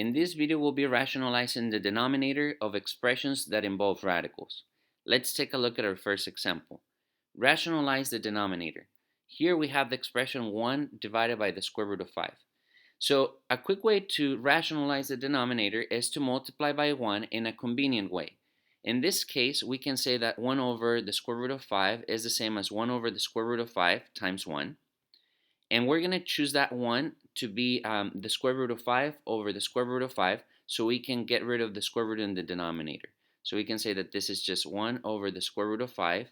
In this video, we'll be rationalizing the denominator of expressions that involve radicals. Let's take a look at our first example. Rationalize the denominator. Here we have the expression 1 divided by the square root of 5. So a quick way to rationalize the denominator is to multiply by 1 in a convenient way. In this case, we can say that 1 over the square root of 5 is the same as 1 over the square root of 5 times 1. And we're going to choose that 1 to be the square root of 5 over the square root of 5, so we can get rid of the square root in the denominator. So we can say that this is just 1 over the square root of 5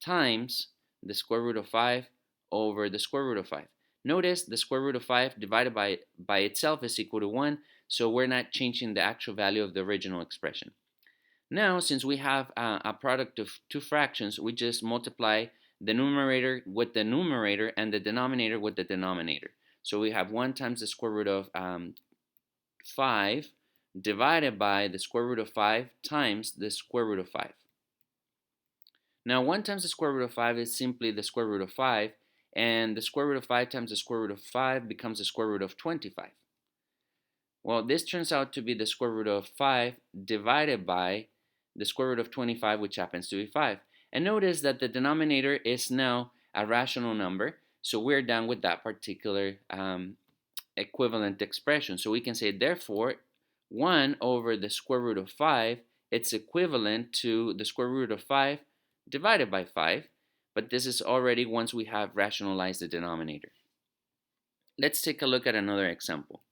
times the square root of 5 over the square root of 5. Notice the square root of 5 divided by itself is equal to 1, so we're not changing the actual value of the original expression. Now, since we have a product of two fractions, we just multiply the numerator with the numerator and the denominator with the denominator. So we have 1 times the square root of 5 divided by the square root of 5 times the square root of 5. Now 1 times the square root of 5 is simply the square root of 5, and the square root of 5 times the square root of 5 becomes the square root of 25. Well, this turns out to be the square root of 5 divided by the square root of 25, which happens to be 5. And notice that the denominator is now a rational number, so we're done with that particular equivalent expression. So we can say, therefore, 1 over the square root of 5, it's equivalent to the square root of 5 divided by 5, but this is already once we have rationalized the denominator. Let's take a look at another example.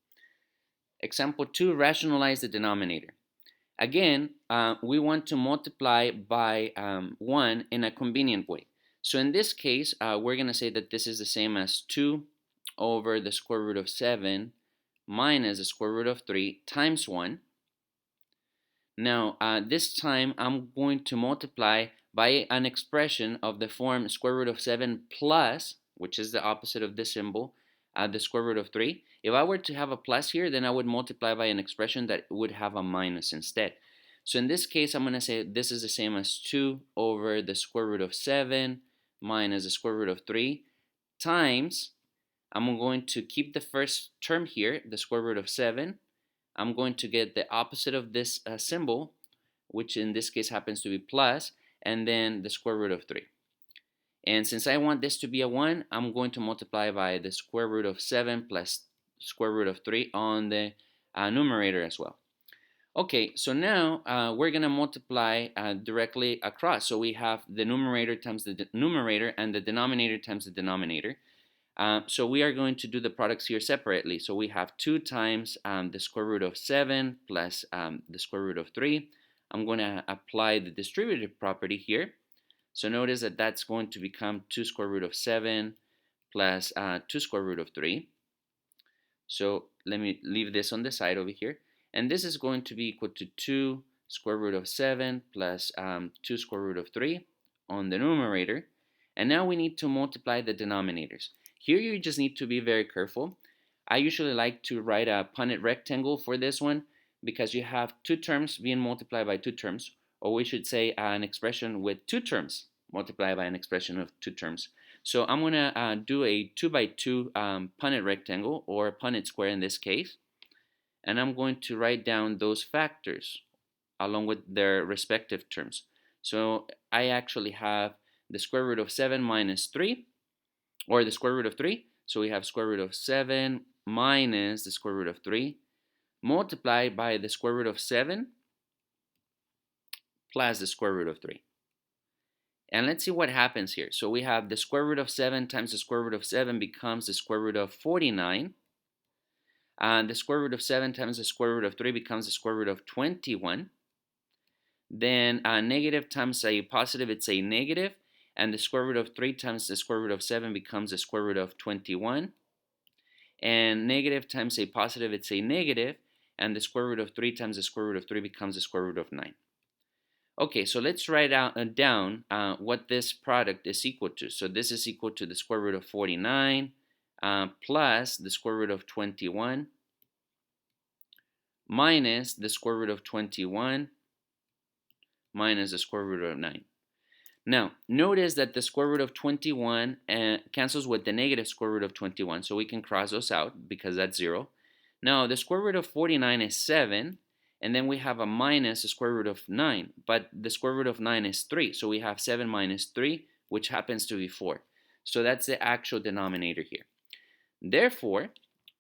Example 2, rationalize the denominator. Again, we want to multiply by 1 in a convenient way. So in this case, we're going to say that this is the same as 2 over the square root of 7 minus the square root of 3 times 1. Now, this time I'm going to multiply by an expression of the form square root of 7 plus, which is the opposite of this symbol, the square root of 3. If I were to have a plus here, then I would multiply by an expression that would have a minus instead. So in this case, I'm going to say this is the same as 2 over the square root of 7 minus the square root of 3 times, I'm going to keep the first term here, the square root of 7. I'm going to get the opposite of this symbol, which in this case happens to be plus, and then the square root of 3. And since I want this to be a 1, I'm going to multiply by the square root of 7 plus square root of 3 on the numerator as well. Okay, so now we're going to multiply directly across. So we have the numerator times the numerator and the denominator times the denominator. So we are going to do the products here separately. So we have 2 times the square root of 7 plus the square root of 3. I'm going to apply the distributive property here. So notice that that's going to become 2 square root of 7 plus 2 square root of 3. So let me leave this on the side over here. And this is going to be equal to 2 square root of 7 plus 2 square root of 3 on the numerator. And now we need to multiply the denominators. Here you just need to be very careful. I usually like to write a Punnett rectangle for this one because you have 2 terms being multiplied by 2 terms, or we should say an expression with 2 terms multiplied by an expression of 2 terms. So I'm going to do a 2 by 2 Punnett rectangle, or Punnett square in this case. And I'm going to write down those factors along with their respective terms. So I actually have the square root of 7 minus 3, or the square root of 3. So we have square root of 7 minus the square root of 3 multiplied by the square root of 7 plus the square root of 3. And let's see what happens here. So we have the square root of 7 times the square root of 7 becomes the square root of 49. The square root of 7 times the square root of 3 becomes the square root of 21. Then negative times a positive, it's a negative. And the square root of 3 times the square root of 7 becomes the square root of 21. And negative times a positive, it's a negative. And the square root of 3 times the square root of 3 becomes the square root of 9. Okay, so let's write down what this product is equal to. So this is equal to the square root of 49 plus the square root of 21 minus the square root of 21 minus the square root of 9. Now, notice that the square root of 21 cancels with the negative square root of 21, so we can cross those out because that's 0. Now, the square root of 49 is 7, and then we have a minus the square root of 9, but the square root of 9 is 3, so we have 7 minus 3, which happens to be 4. So that's the actual denominator here. Therefore,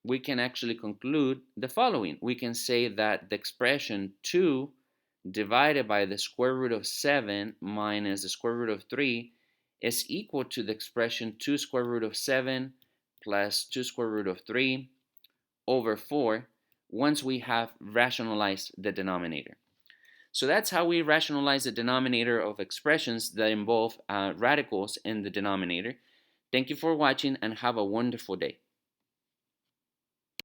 we can actually conclude the following. We can say that the expression 2 divided by the square root of 7 minus the square root of 3 is equal to the expression 2 square root of 7 plus 2 square root of 3 over 4 once we have rationalized the denominator. So that's how we rationalize the denominator of expressions that involve radicals in the denominator. Thank you for watching and have a wonderful day.